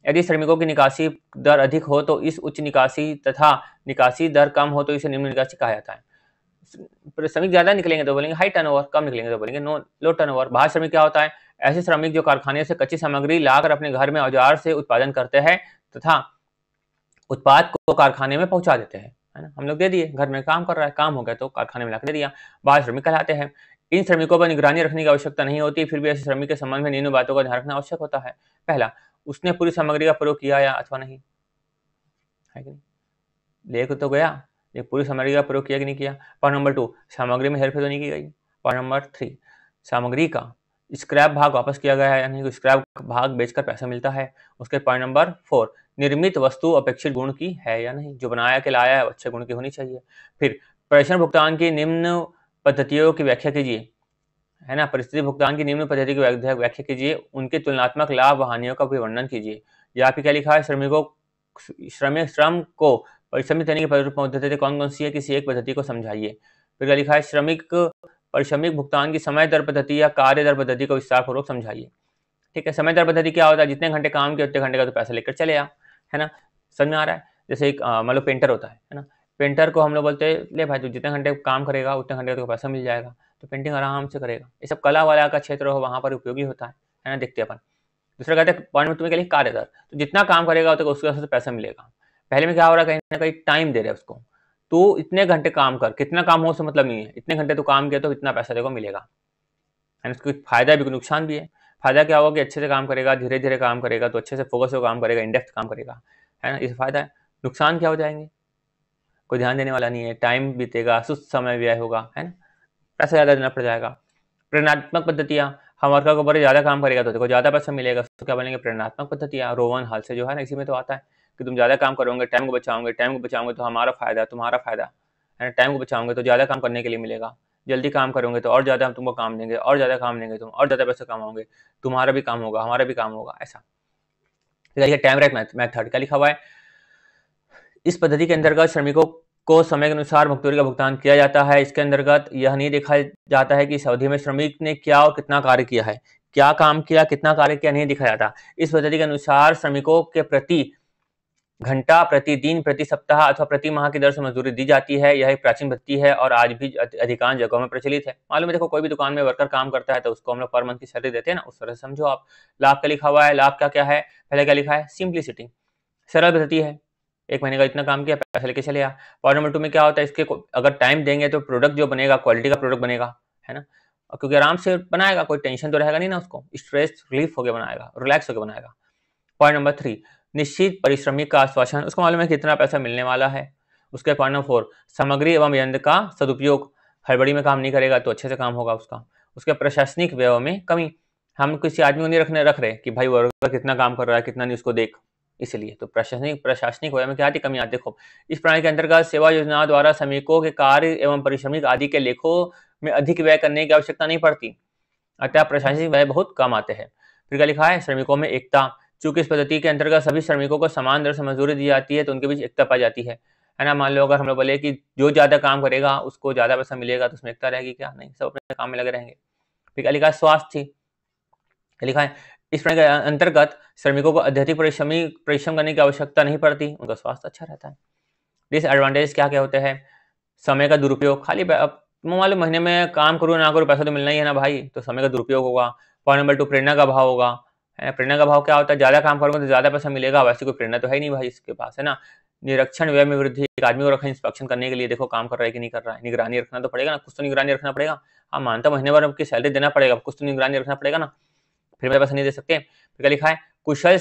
यदि श्रमिकों की निकासी दर अधिक हो तो इस उच्च निकासी तथा निकासी दर कम हो तो इसे निम्न निकासी कहा जाता है। श्रमिक ज्यादा निकलेंगे तो बोलेंगे हाई टर्नओवर, कम निकलेंगे तो बोलेंगे लो टर्नओवर। बाहर श्रमिक क्या होता है, ऐसे श्रमिक जो कारखाने से कच्ची सामग्री लाकर अपने घर में औजार से उत्पादन करते हैं तथा उत्पाद को कारखाने में पहुंचा देते हैं, है ना। हम लोग दे दिए, घर में काम कर रहा है, काम हो गया तो कारखाने में लाकर दे दिया, बाल श्रमिक कहलाते हैं। इन श्रमिकों पर निगरानी रखने की आवश्यकता नहीं होती, फिर भी ऐसे श्रमिक के संबंध में निम्न बातों का ध्यान रखना आवश्यक होता है। पहला, उसने पूरी सामग्री का प्रयोग किया या अथवा नहीं, है कि नहीं, लेकर तो गया, ये पूरी सामग्री का प्रयोग किया कि नहीं किया। पॉइंट नंबर 2, सामग्री में हेरफेर तो नहीं की गई। पॉइंट नंबर 3, सामग्री का स्क्रैप भाग वापस किया गया है या नहीं, स्क्रैप भाग बेचकर पैसा मिलता है। उसके पॉइंट नंबर 4, निर्मित वस्तु अपेक्षित गुण की है या नहीं, जो बनाया के लाया है अच्छे गुण की होनी चाहिए। फिर प्रेषण भुगतान की निम्न पद्धतियों की व्याख्या कीजिए, है ना, परिस्थिति भुगतान की निम्न पद्धति की व्याख्या कीजिए, उनके तुलनात्मक लाभ व हानियों का भी वर्णन कीजिए। यहाँ पे क्या लिखा है, श्रम को परिश्रमित देने की पद्धति कौन कौन सी है, किसी एक पद्धति को समझाइए। फिर क्या लिखा है, परिश्रमिक भुगतान की समय दर पद्धति या कार्य दर पद्धति को विस्तार पूर्वक समझाइए। ठीक है, समय दर पद्धति क्या होता है, जितने घंटे काम किए उतने घंटे का तो पैसा लेकर चले आ, है ना, समझ में आ रहा है। जैसे एक मान लो पेंटर होता है ना, पेंटर को हम लोग बोलते हैं ले भाई तू जितने घंटे काम करेगा उतने घंटे का तो पैसा मिल जाएगा, तो पेंटिंग आराम से करेगा। ये सब कला वाला का क्षेत्र हो वहाँ पर उपयोगी होता है ना, देखते हैं अपन। दूसरा कहते हैं पॉइंट में तुम्हें क्या लिखा, कार्य दर, तो जितना काम करेगा तो उसके से पैसा मिलेगा। पहले में क्या हो रहा है, कहीं ना कहीं टाइम दे रहे हैं उसको, तो इतने घंटे काम कर, कितना काम हो उससे मतलब नहीं है, इतने घंटे तो काम किया तो इतना पैसा देखो मिलेगा, है उसको फायदा भी नुकसान भी है। फायदा क्या होगा कि अच्छे से काम करेगा, धीरे धीरे काम करेगा तो अच्छे से फोकस हो काम करेगा, इंडेप्थ काम करेगा, है ना, इससे फायदा है। नुकसान क्या हो जाएंगे, कोई ध्यान देने वाला नहीं है, टाइम बीतेगा, सुस्त समय व्यय होगा, है ना, पैसा ज़्यादा देना पड़ जाएगा। प्रेरणात्मक पद्धतियाँ, हम वर्कर को बड़े ज़्यादा काम करेगा तो देखो ज़्यादा पैसा मिलेगा, तो क्या बनेंगे प्रेरणात्मक पद्धतियाँ। रोवन हाल से जो है ना, इसी में तो आता है कि तुम ज़्यादा काम करोगे, टाइम को बचाओगे तो हमारा फायदा, तुम्हारा फायदा, है ना, टाइम को बचाओगे तो ज़्यादा काम करने के लिए मिलेगा, जल्दी काम करोगे तो और ज़्यादा हम तुमको काम देंगे, और ज़्यादा काम देंगे तुम, और ज़्यादा पैसा कमाओगे, तुम्हारा भी काम होगा, हमारा भी काम होगा, ऐसा। टाइम रेट मेथड क्या लिखा हुआ है, इस पद्धति के अंतर्गत श्रमिकों को समय के अनुसार मजदूरी का भुगतान किया जाता है। इसके अंतर्गत यह नहीं देखा जाता है कि इस अवधि में श्रमिक ने क्या और कितना कार्य किया है, क्या काम किया, कितना कार्य किया, नहीं दिखा जाता। इस पद्धति के अनुसार श्रमिकों के प्रति घंटा, प्रति दिन, प्रति सप्ताह अथवा प्रति माह की दर से मजदूरी दी जाती है। यह एक प्राचीन पद्धति है और आज भी अधिकांश जगहों में प्रचलित है। मालूम है, देखो कोई भी दुकान में वर्कर काम करता है तो उसको हम लोग पर मंथ की सैलरी देते हैं ना, उस तरह से समझो आप। लाभ क्या लिखा हुआ है, लाभ क्या क्या है, पहले क्या लिखा है, सिंप्लिसिटी, सरल पद्धति है, एक महीने का इतना काम किया, पैसा लेके चले आ। पॉइंट नंबर 2 में क्या होता है, इसके अगर टाइम देंगे तो प्रोडक्ट जो बनेगा क्वालिटी का प्रोडक्ट बनेगा, है ना, क्योंकि आराम से बनाएगा, कोई टेंशन तो रहेगा नहीं ना उसको, स्ट्रेस रिलीफ होकर बनाएगा, रिलैक्स होकर बनाएगा। पॉइंट नंबर 3, निश्चित परिश्रमिक का आश्वासन, उसको मालूम है कितना पैसा मिलने वाला है। उसके पॉइंट नंबर 4, सामग्री एवं यंत्र का सदुपयोग, हड़बड़ी में काम नहीं करेगा तो अच्छे से काम होगा उसका। उसके प्रशासनिक व्यय में कमी, हम किसी आदमी को नहीं रख रहे कि भाई वर्कर कितना काम कर रहा है कितना नहीं उसको देख, इसलिए तो प्रशासनिक व्यय में क्या आती, कमी आती। देखो इस प्रणाली के अंतर्गत सेवा योजना द्वारा श्रमिकों के कार्य एवं परिश्रमिक आदि के लेखों में अधिक व्यय करने की आवश्यकता नहीं पड़ती, अतः प्रशासनिक व्यय बहुत कम आते हैं। फिर क्या लिखा है, श्रमिकों में एकता, चूंकि इस पद्धति के अंतर्गत सभी श्रमिकों को समान दर से मजदूरी दी जाती है तो उनके बीच एकता पाई जाती है ना। मान लो अगर हम लोग बोले कि जो ज्यादा काम करेगा उसको ज्यादा पैसा मिलेगा तो उसमें एकता रहेगी क्या, नहीं, सब अपने काम में लगे रहेंगे। फिर क्या लिखा है, स्वास्थ्य, लिखा है इस प्रणाली के अंतर्गत श्रमिकों को अत्यधिक परिश्रम करने की आवश्यकता नहीं पड़ती, उनका स्वास्थ्य अच्छा रहता है। डिसएडवांटेज क्या क्या होते हैं, समय का दुरुपयोग, खाली मान लो महीने में काम करो ना करो पैसा तो मिलना ही है ना भाई, तो समय का दुरुपयोग होगा। पॉइंट नंबर 2, प्रेरणा का भाव होगा, प्रेरणा का भाव क्या होता है, ज्यादा काम करोगे तो ज्यादा पैसा मिलेगा, वैसे कोई प्रेरणा तो है नहीं भाई इसके पास, है ना। निरीक्षण व्यय में वृद्धि, एक आदमी को रखा इंस्पेक्शन करने के लिए, देखो काम कर रहा है कि नहीं कर रहा है, निगरानी रखना तो पड़ेगा ना, कुछ तो निगरानी रखना पड़ेगा। हाँ मानता महीने भर आपकी सैलरी देना पड़ेगा, कुछ तो निगरानी रखना पड़ेगा ना, फिर मेरे पैसा नहीं दे सकते। फिर क्या लिखा है, कुशल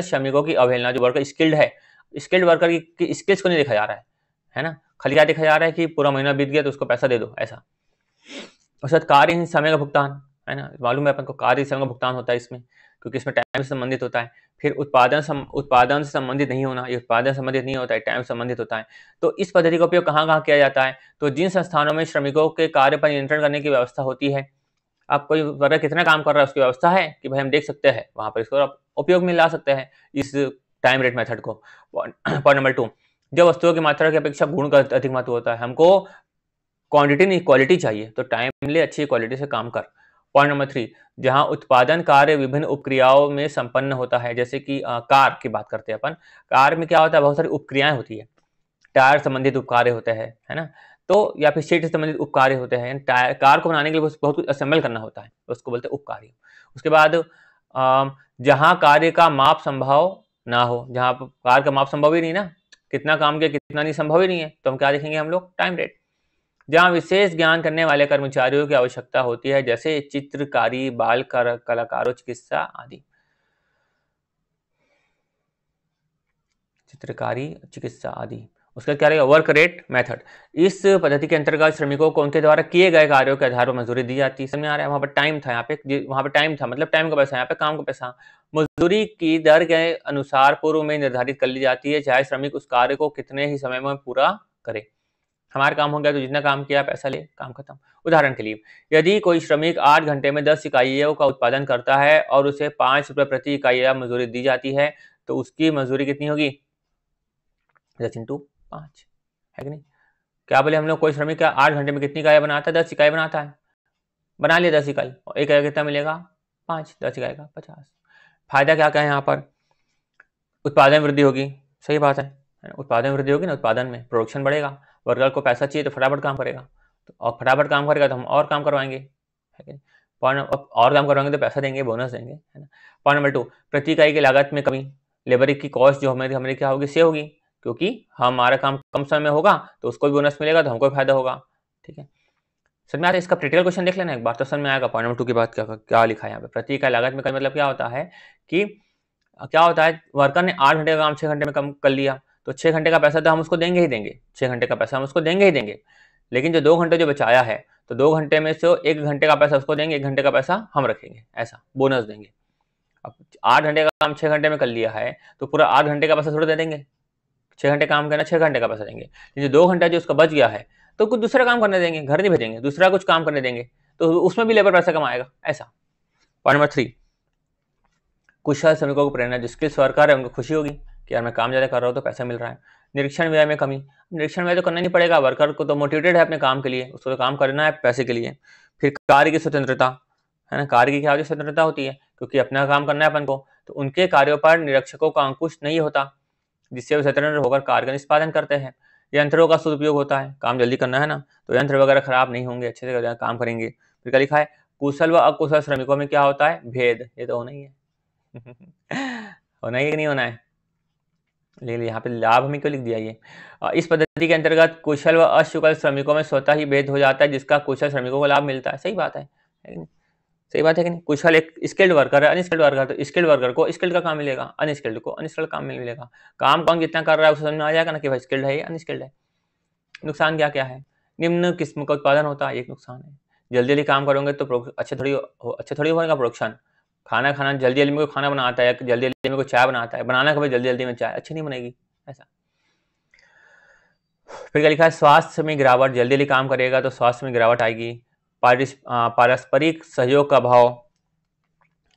श्रमिकों की अवहेलना, जो वर्कर स्किल्ड है, स्किल्ड वर्कर की स्किल्स को नहीं देखा जा रहा है ना, खाली क्या देखा जा रहा है कि पूरा महीना बीत गया तो उसको पैसा दे दो, ऐसा। उसके बाद कार्यहीन समय का भुगतान, है ना, मालूम है अपन को कार्य समय का भुगतान होता है इसमें, क्योंकि इसमें टाइम से संबंधित होता है। फिर उत्पादन से संबंधित नहीं होना, ये उत्पादन संबंधित नहीं होता है, टाइम संबंधित होता है। तो इस पद्धति का उपयोग कहाँ किया जाता है, तो जिन संस्थानों में श्रमिकों के कार्य पर नियंत्रण करने की व्यवस्था होती है, आप कोई वर्कर कितना काम कर रहा है उसकी व्यवस्था है कि भाई हम देख सकते हैं, वहां पर इसको आप उपयोग में ला सकते हैं इस टाइम रेट मेथड को। पॉइंट नंबर 2, जब वस्तुओं की मात्रा की अपेक्षा गुण का अधिक महत्व होता है, हमको क्वांटिटी नहीं क्वालिटी चाहिए, तो टाइम ले अच्छी क्वालिटी से काम कर। पॉइंट नंबर 3, जहां उत्पादन कार्य विभिन्न उपक्रियाओं में संपन्न होता है, जैसे कि कार की बात करते हैं अपन, कार में क्या होता है, बहुत सारी उपक्रियाएं होती है, टायर संबंधित उपकार्य होते हैं, है ना, तो या फिर शीट से संबंधित उपकार्य होते हैं। कार को बनाने के लिए बहुत कुछ असेंबल करना होता है, उसको बोलते हैं उपकार्य। उसके बाद जहां कार्य का माप संभव ना हो, जहां कार का माप संभव ही नहीं ना, कितना काम किया कितना नहीं, संभव ही नहीं है, तो हम क्या देखेंगे हम लोग, टाइम रेट। जहां विशेष ज्ञान करने वाले कर्मचारियों की आवश्यकता होती है, जैसे चित्रकारी, बाल कलाकारों, चिकित्सा आदि। चित्रकारी, चिकित्सा आदि। उसका क्या रहेगा, वर्क रेट मेथड। इस पद्धति के अंतर्गत श्रमिकों को उनके द्वारा किए गए कार्यों के आधार पर मजदूरी दी जाती है। समझ में आ रहा है, वहां पर टाइम था, यहाँ पे वहां पर टाइम था मतलब टाइम का पैसा, यहाँ पे काम का पैसा। मजदूरी की दर के अनुसार पूर्व में निर्धारित कर ली जाती है, चाहे श्रमिक उस कार्य को कितने ही समय में पूरा करे। हमारा काम हो गया तो जितना काम किया पैसा ले, काम खत्म। उदाहरण के लिए, यदि कोई श्रमिक 8 घंटे में 10 इकाइयों का उत्पादन करता है और उसे 5 रुपए प्रति इकाई मजदूरी दी जाती है, तो उसकी मजदूरी कितनी होगी, 10 × 5, है कि नहीं। क्या बोले हम लोग, कोई श्रमिक क्या 8 घंटे में कितनी इकाई बनाता है, 10 इकाई बनाता है, बना लिया 10 इकाई, और एक इकाई कितना मिलेगा, 5, 10 इकाई का 50। फायदा क्या क्या है यहाँ पर, उत्पादन वृद्धि होगी, सही बात है, उत्पादन वृद्धि होगी ना, उत्पादन में प्रोडक्शन बढ़ेगा, वर्कर को पैसा चाहिए तो फटाफट काम करेगा, तो और फटाफट काम करेगा तो हम और काम करवाएंगे, है कि नहीं। और काम करवाएंगे तो पैसा देंगे, बोनस देंगे, है ना। पॉइंट नंबर 2, प्रति इकाई की लागत में कमी। लेबर की कॉस्ट जो हमारी क्या होगी, सेव होगी, क्योंकि हमारा काम कम समय में होगा तो उसको भी बोनस मिलेगा, तो हमको भी फायदा होगा, ठीक है। समझ में आता है, इसका प्रैक्टिकल क्वेश्चन देख लेना एक बार तो समझ में आएगा। पॉइंट नंबर 2 की बात क्या लिखा है यहाँ पे, प्रति इकाई लागत में कमी मतलब क्या होता है कि क्या होता है, वर्कर ने 8 घंटे का काम 6 घंटे में कम कर लिया, तो 6 घंटे का पैसा तो हम उसको देंगे ही देंगे, 6 घंटे का पैसा हम उसको देंगे ही देंगे, लेकिन जो 2 घंटे जो बचाया है, तो 2 घंटे में से 1 घंटे का पैसा उसको देंगे, 1 घंटे का पैसा हम रखेंगे, ऐसा बोनस देंगे। अब 8 घंटे का काम 6 घंटे में कर लिया है, तो पूरा 8 घंटे का पैसा थोड़ा दे देंगे, 6 घंटे काम करना, 6 घंटे का पैसा देंगे। लेकिन 2 घंटा जो उसका बच गया है, तो कुछ दूसरा काम करने देंगे, घर नहीं भेजेंगे, दूसरा कुछ काम करने देंगे, तो उसमें भी लेबर पैसा कमाएगा, ऐसा। पॉइंट नंबर 3, कुशल श्रमिकों को प्रेरणा। जो स्किल्स वर्कर है उनको खुशी होगी कि यार मैं काम ज्यादा कर रहा हूँ तो पैसा मिल रहा है। निरीक्षण व्यय में कमी, निरीक्षण व्यय तो करना नहीं पड़ेगा, वर्कर को तो मोटिवेटेड है अपने काम के लिए, उसको तो काम करना है पैसे के लिए। फिर कार्य की स्वतंत्रता, है ना, कार्य की क्या होती है, स्वतंत्रता होती है, क्योंकि अपना काम करना है अपन को, तो उनके कार्यों पर निरीक्षकों का अंकुश नहीं होता, जिससे वे स्वतंत्र होकर कार्य का निष्पादन करते हैं। यंत्रों का सदुपयोग होता है, काम जल्दी करना है ना, तो यंत्र वगैरह खराब नहीं होंगे, अच्छे से काम करेंगे। फिर क्या लिखा है, कुशल व अकुशल श्रमिकों में क्या होता है, भेद, ये तो होना ही है होना ही नहीं होना है, ले यहाँ पे लाभ हमें क्यों लिख दिया ये। इस पद्धति के अंतर्गत कुशल व अकुशल श्रमिकों में स्वतः ही भेद हो जाता है, जिसका कुशल श्रमिकों को लाभ मिलता है। सही बात है कि नहीं, सही बात है कि नहीं। कुशल एक स्किल्ड वर्कर है, अनस्किल्ड वर्कर, तो स्किल्ड वर्कर को स्किल्ड का काम मिलेगा, अनस्किल्ड को अनस्किल्ड काम मिलेगा। काम कौन कितना कर रहा है उसे समझ में आ जाएगा ना कि भाई स्किल्ड है या अनस्किल्ड है। नुकसान क्या क्या है, निम्न किस्म का उत्पादन होता है, एक नुकसान है। जल्दी जल्दी काम करोगे तो अच्छे थोड़ी होगा प्रोडक्शन। खाना जल्दी जल्दी में कोई खाना बनाता है, जल्दी जल्दी में कोई चाय बनाता है, बनाना कभी जल्दी जल्दी में चाय अच्छी नहीं बनेगी, ऐसा। फिर क्या लिखा है, स्वास्थ्य में गिरावट, जल्दी जल्दी काम करेगा तो स्वास्थ्य में गिरावट आएगी। पारस्परिक सहयोग का अभाव,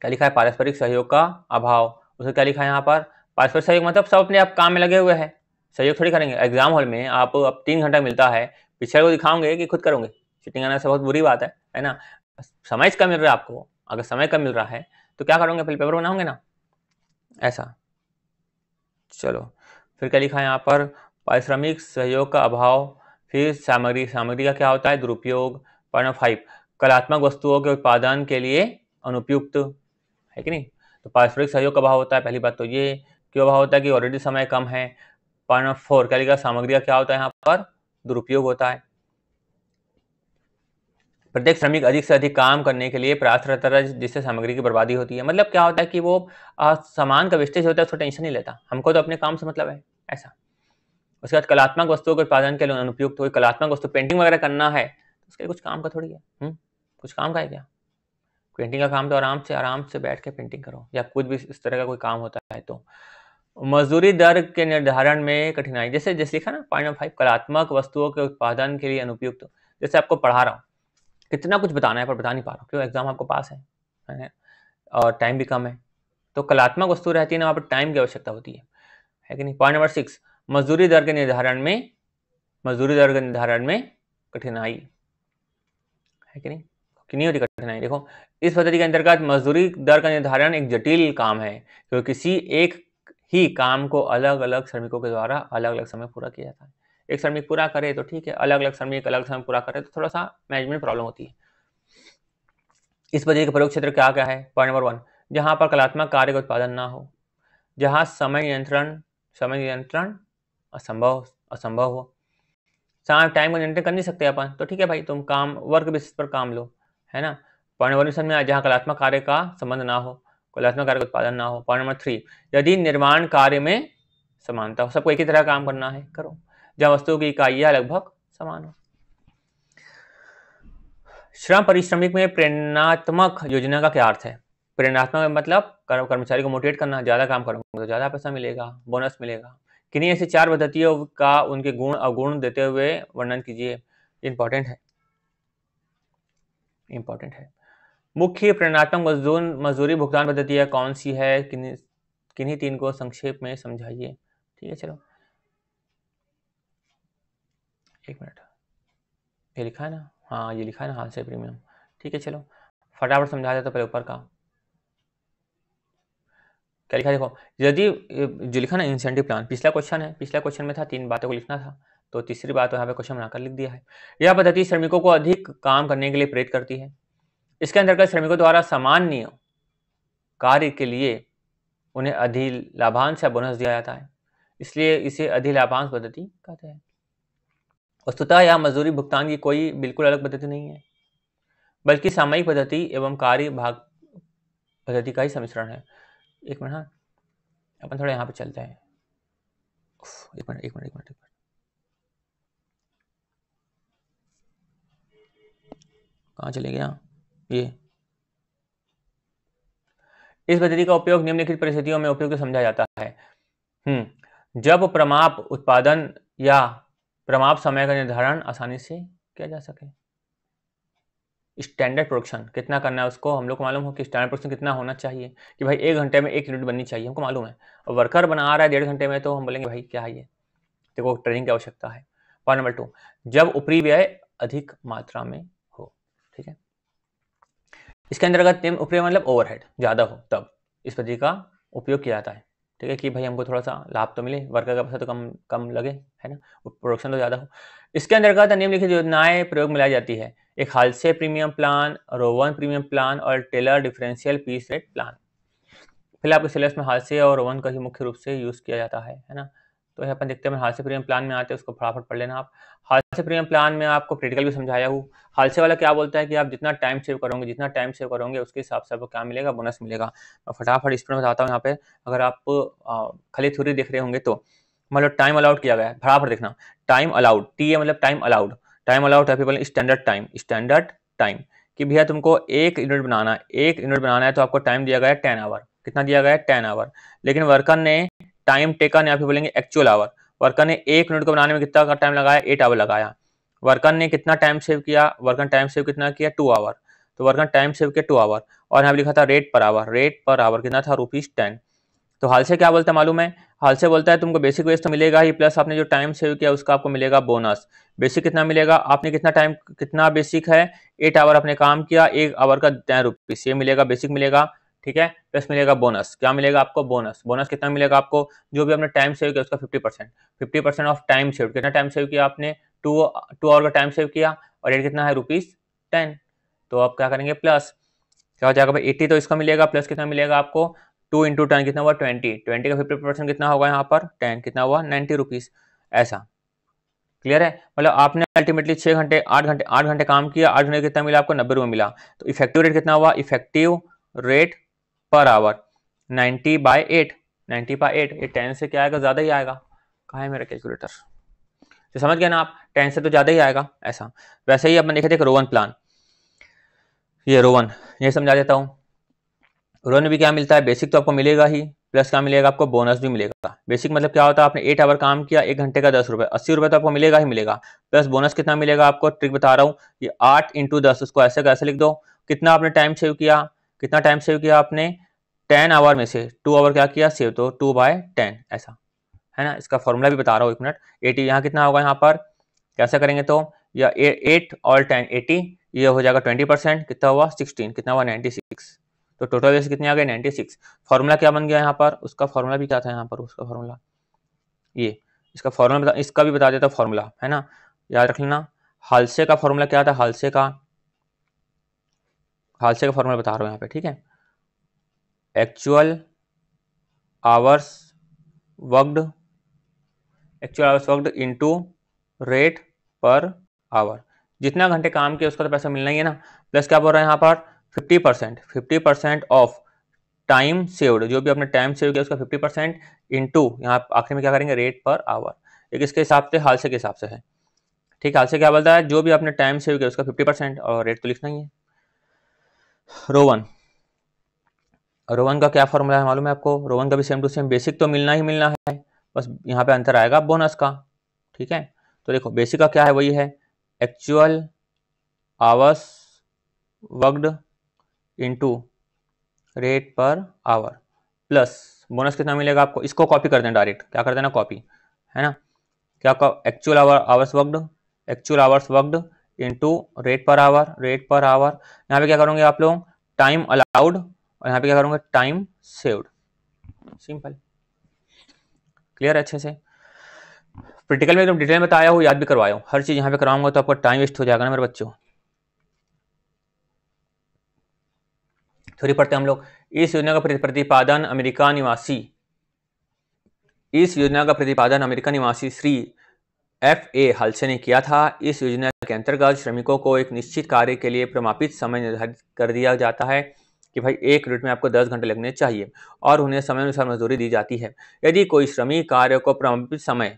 क्या लिखा है, पारस्परिक सहयोग का अभाव। उसे क्या लिखा है यहाँ पर, पारस्परिक सहयोग मतलब सब अपने आप काम में लगे हुए हैं, सहयोग थोड़ी करेंगे। एग्जाम हॉल में आप अब 3 घंटा मिलता है, पिछले को दिखाओगे कि खुद करोगे, चीटिंग आना से बहुत बुरी बात है ना। समय कम मिल रहा है आपको, अगर समय कम मिल रहा है तो क्या करोगे, पहले पेपर बनाओगे ना, ऐसा। चलो फिर क्या लिखा है यहाँ पर, पारिश्रमिक सहयोग का अभाव। फिर सामग्री का क्या होता है, दुरुपयोग। पॉइंट 5, कलात्मक वस्तुओं के उत्पादन के लिए अनुपयुक्त, है कि नहीं। तो पारस्परिक सहयोग का अभाव होता है, पहली बात तो ये क्यों अभाव होता है कि ऑलरेडी समय कम है। पॉइंट 4, क्या लिखा, सामग्री का क्या होता है यहाँ पर, दुरुपयोग होता है। प्रत्येक श्रमिक अधिक से अधिक काम करने के लिए प्रयास रहता है, जिससे सामग्री की बर्बादी होती है। मतलब क्या होता है कि वो सामान का वेस्टेज होता है, उसको टेंशन नहीं लेता, हमको तो अपने काम से मतलब है, ऐसा। उसके बाद कलात्मक वस्तुओं के उत्पादन के लिए अनुपयुक्त। कोई कलात्मक वस्तु पेंटिंग वगैरह करना है तो उसके कुछ काम का थोड़ी है, कुछ काम का है क्या। पेंटिंग का काम तो आराम से बैठ के पेंटिंग करो, या कुछ भी इस तरह का कोई काम होता है। तो मजदूरी दर के निर्धारण में कठिनाई, जैसे लिखा ना पॉइंट नंबर 5, कलात्मक वस्तुओं के उत्पादन के लिए अनुपयुक्त। जैसे आपको पढ़ा रहा हूँ, कितना कुछ बताना है पर बता नहीं पा रहा हूँ, क्यों, एग्जाम आपको पास है और टाइम भी कम है, तो कलात्मक वस्तु रहती है ना, वहाँ पर टाइम की आवश्यकता होती है कि नहीं। पॉइंट नंबर 6, मजदूरी दर के निर्धारण में कठिनाई, है कि नहीं, कि नहीं होती कठिनाई। देखो इस पद्धति के अंतर्गत मजदूरी दर का निर्धारण एक जटिल काम है, क्योंकि किसी एक ही काम को अलग अलग श्रमिकों के द्वारा अलग अलग समय पूरा किया जाता है। एक श्रमिक पूरा करे तो ठीक है, अलग अलग श्रमिक अलग समय पूरा करे तो थोड़ा सा मैनेजमेंट प्रॉब्लम होती है। इस पद्धति का प्रयोग क्षेत्र क्या क्या है? पॉइंट नंबर 1, जहां पर कलात्मक कार्य का उत्पादन ना हो, जहां समय नियंत्रण असंभव हो। टाइम को नियंत्रण कर नहीं सकते अपन, तो ठीक है भाई, तुम काम वर्क बेसिस पर काम लो, है ना। पॉइंट नंबर 2 में जहाँ कलात्मक कार्य का संबंध ना हो, कलात्मक कार्य का उत्पादन ना हो। पॉइंट नंबर 3, यदि निर्माण कार्य में समानता हो, सबको एक ही तरह काम करना है, करो, जहाँ वस्तुओं की इकाइयां लगभग समान हो। श्रम पारिश्रमिक में प्रेरणात्मक योजना का क्या अर्थ है? प्रेरणात्मक मतलब कर्मचारी को मोटिवेट करना, ज्यादा काम करोगे तो ज्यादा पैसा मिलेगा, बोनस मिलेगा। किन्हीं ऐसी 4 पद्धतियों का उनके गुण अवगुण देते हुए वर्णन कीजिए। इंपॉर्टेंट है। मुख्य प्रेरणात्मक मजदूरी भुगतान पद्धतियां कौन सी है? किन्हीं 3 को संक्षेप में समझाइए। ठीक है, चलो 1 मिनट, ये लिखा है ना, हाँ ये लिखा है ना, हाल से प्रीमियम। ठीक है, चलो फटाफट समझा देता, पहले ऊपर का क्या लिखा है देखो। यदि जो लिखा ना इंसेंटिव प्लान, पिछला क्वेश्चन में था 3 बातों को लिखना था, तो तीसरी बात यहाँ पे क्वेश्चन बनाकर लिख दिया है। यह पद्धति श्रमिकों को अधिक काम करने के लिए प्रेरित करती है। इसके अंतर्गत श्रमिकों द्वारा सामान्य कार्य के लिए उन्हें अधिक लाभांश या बोनस दिया जाता है, इसलिए इसे अधिक लाभांश पद्धति कहते हैं। वस्तुतः यह मजदूरी भुगतान की कोई बिल्कुल अलग पद्धति नहीं है, बल्कि सामयिक पद्धति एवं कार्य भाग पद्धति का ही सम्मिश्रण है। 1 मिनट, हाँ अपन थोड़ा यहाँ पे चलते हैं। 1 मिनट, कहाँ चले गया ये। इस पद्धति का उपयोग निम्नलिखित परिस्थितियों में उपयुक्त समझा जाता है। जब प्रमाप उत्पादन या प्रमाप समय का निर्धारण आसानी से किया जा सके। स्टैंडर्ड प्रोडक्शन कितना करना है उसको हम लोग को मालूम हो कि स्टैंडर्ड प्रोडक्शन कितना होना चाहिए, कि भाई 1 घंटे में 1 यूनिट बननी चाहिए, हमको मालूम है। और वर्कर बना रहा है 1.5 घंटे में, तो हम बोलेंगे भाई क्या है ये, देखो ट्रेनिंग की आवश्यकता है। पॉइंट नंबर 2, जब ऊपरी व्यय अधिक मात्रा में हो। ठीक है, इसके अंतर्गत ऊपरी मतलब ओवरहेड ज्यादा हो, तब इस पद्धति का उपयोग किया जाता है। ठीक है, कि भाई हमको थोड़ा सा लाभ तो मिले, वर्कर का पैसा तो कम लगे, है ना, प्रोडक्शन तो ज्यादा हो। इसके अंतर्गत निम्नलिखित योजनाएं प्रयोग में लाई जाती है। एक Halsey premium plan, Rowan premium plan और Taylor differential piece rate plan. फिलहाल आपके सिलेबस में हालसे और रोवन का ही मुख्य रूप से यूज किया जाता है ना। तो यहाँ अपन देखते हैं, हालसे प्रीमियम प्लान में आते हैं, उसको फटाफट पढ़ लेना आप। हालसे प्रीमियम प्लान में आपको प्रैक्टिकल भी समझाया हूँ। हालसे वाला क्या बोलता है कि आप जितना टाइम सेव करोगे उसके हिसाब से आपको क्या मिलेगा, बोनस मिलेगा। मैं फटाफट इस पर बताता हूँ। यहाँ पे अगर आप खाली थ्योरी देख रहे होंगे तो मतलब टाइम अलाउड किया गया है, फटाफट देखना। टाइम अलाउड, टी मतलब टाइम अलाउड स्टैंडर्ड टाइम कि भैया तुमको 1 यूनिट बनाना है तो आपको टाइम दिया गया है 10 आवर। कितना दिया गया है? 10 आवर। लेकिन वर्कर ने टाइम टेकन या फिर बोलेंगे एक्चुअल आवर, वर्कर ने 1 यूनिट को बनाने में कितना टाइम लगाया? 8 आवर लगाया। वर्कर ने कितना टाइम सेव किया? वर्कर टाइम सेव कितना किया? 2 आवर। तो वर्कर टाइम सेव किया 2 आवर। और यहाँ लिखा था रेट पर आवर कितना था? ₹10। तो हाल से क्या बोलता है मालूम है? हाल से बोलता है तुमको बेसिक वेज तो मिलेगा ही, प्लस आपने जो टाइम सेव किया उसका आपको मिलेगा बोनस। बेसिक कितना मिलेगा? आपने कितना बेसिक है? 8 आवर आपने काम किया, 1 आवर का ₹10 ये मिलेगा, बेसिक मिलेगा। ठीक है, प्लस मिलेगा बोनस। क्या मिलेगा आपको? बोनस कितना मिलेगा आपको? जो भी आपने टाइम सेव किया उसका 50% ऑफ टाइम सेव। कितना टाइम सेव किया आपने? 2 आवर का टाइम सेव किया, और रेट कितना है? ₹10। तो आप क्या करेंगे? प्लस क्या हो जाएगा भाई? 80 तो इसका मिलेगा, प्लस कितना मिलेगा आपको? 2 × 10 कितना हुआ? 20 का 50% कितना होगा यहाँ पर? 10 कितना हुआ? ₹90। ऐसा क्लियर है? मतलब आपने अल्टीमेटली 8 घंटे काम किया, 8 घंटे कितना मिला आपको? ₹90 मिला। तो इफेक्टिव रेट कितना हुआ? Effective rate per hour 90/8। ये 10 से क्या आएगा? ज्यादा ही आएगा। कहाँ है मेरा कैलकुलेटर? तो समझ गए ना आप, 10 से तो ज्यादा ही आएगा। ऐसा वैसे ही अपन देखे थे रोवन प्लान, ये समझा देता हूँ। रोवन में भी क्या मिलता है? बेसिक तो आपको मिलेगा ही, प्लस क्या मिलेगा आपको? बोनस भी मिलेगा। बेसिक मतलब क्या होता है? आपने 8 आवर काम किया, 1 घंटे का ₹10, ₹80 तो आपको मिलेगा ही मिलेगा। प्लस बोनस कितना मिलेगा आपको? ट्रिक बता रहा हूँ, ये 8 × 10, उसको ऐसे कैसे लिख दो? कितना आपने टाइम सेव किया? आपने 10 आवर में से 2 आवर क्या किया? सेव। तो 2/10 ऐसा है ना। इसका फॉर्मूला भी बता रहा हूँ, 1 मिनट। 80 यहाँ कितना होगा? यहाँ पर कैसे करेंगे तो, या 8 और 10 80, ये हो जाएगा 20%, कितना हुआ? 16, कितना हुआ? 96। तो टोटल वैसे कितने आ गए? 96। फॉर्मूला क्या बन गया यहाँ पर? उसका फॉर्मूला भी क्या था यहाँ पर? उसका फॉर्मूला ये इसका फॉर्मूला इसका भी बता देता फॉर्मूला, है ना, याद रख लेना। हाल्से का फॉर्मूला क्या था, हाल्से का फॉर्मूला बता रहा हूं यहाँ पे, ठीक है। Actual hours worked into rate per hour. जितना घंटे काम किया उसका तो पैसा मिलना ही है ना। प्लस क्या बोल रहा है यहाँ पर 50% ऑफ टाइम सेव्ड, जो भी आपने टाइम सेव किया उसका 50% इंटू यहाँ आखिर में क्या करेंगे रेट पर आवर। एक इसके हिसाब से हाल्से के हिसाब से है, ठीक है। हाल्से क्या बोलता है, जो भी आपने टाइम सेव किया उसका 50% और रेट तो लिखना ही है। रोवन का क्या फॉर्मूला है मालूम है आपको, रोवन का भी सेम टू सेम, बेसिक तो मिलना ही मिलना है, बस यहाँ पे अंतर आएगा बोनस का, ठीक है। तो देखो बेसिक का क्या है, वही है actual hours worked into rate per hour, plus bonus कितना मिलेगा आपको, इसको कॉपी कर देना डायरेक्ट, क्या कर देना कॉपी, है ना। क्या actual hours worked into rate per hour, यहाँ पे क्या करोगे आप लोग टाइम अलाउड, और यहाँ पे क्या करूंगा टाइम सेव्ड, सिंपल, क्लियर है अच्छे से। प्रैक्टिकल में एकदम डिटेल में बताया हूँ, याद भी करवाया हूँ, हर चीज यहाँ पे करवाऊंगा तो आपका टाइम वेस्ट हो जाएगा ना मेरे बच्चों। थोड़ी पढ़ते हम लोग। इस योजना का प्रतिपादन अमेरिका निवासी श्री FA हाल्से ने किया था। इस योजना के अंतर्गत श्रमिकों को एक निश्चित कार्य के लिए प्रमापित समय निर्धारित कर दिया जाता है कि भाई एक यूनिट में आपको 10 घंटे लगने चाहिए और उन्हें समय अनुसार मजदूरी दी जाती है। यदि कोई श्रमिक कार्य को प्रमापित समय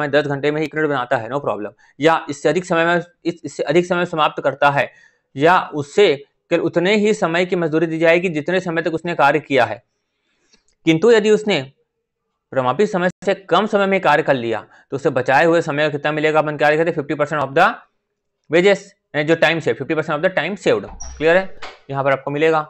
10 घंटे में ही यूनिट बनाता है, नो प्रॉब्लम, या इससे अधिक समय में समाप्त करता है, या उससे केवल उतने ही समय की मजदूरी दी जाएगी जितने समय तक उसने कार्य किया है। किंतु यदि उसने प्रमापित समय से कम समय में कार्य कर लिया तो उसे बचाए हुए समय कितना मिलेगा, अपन क्या कहते हैं 50% ऑफ द वेजेस, जो time save, 50% of the time saved, clear है, यहाँ पर आपको मिलेगा।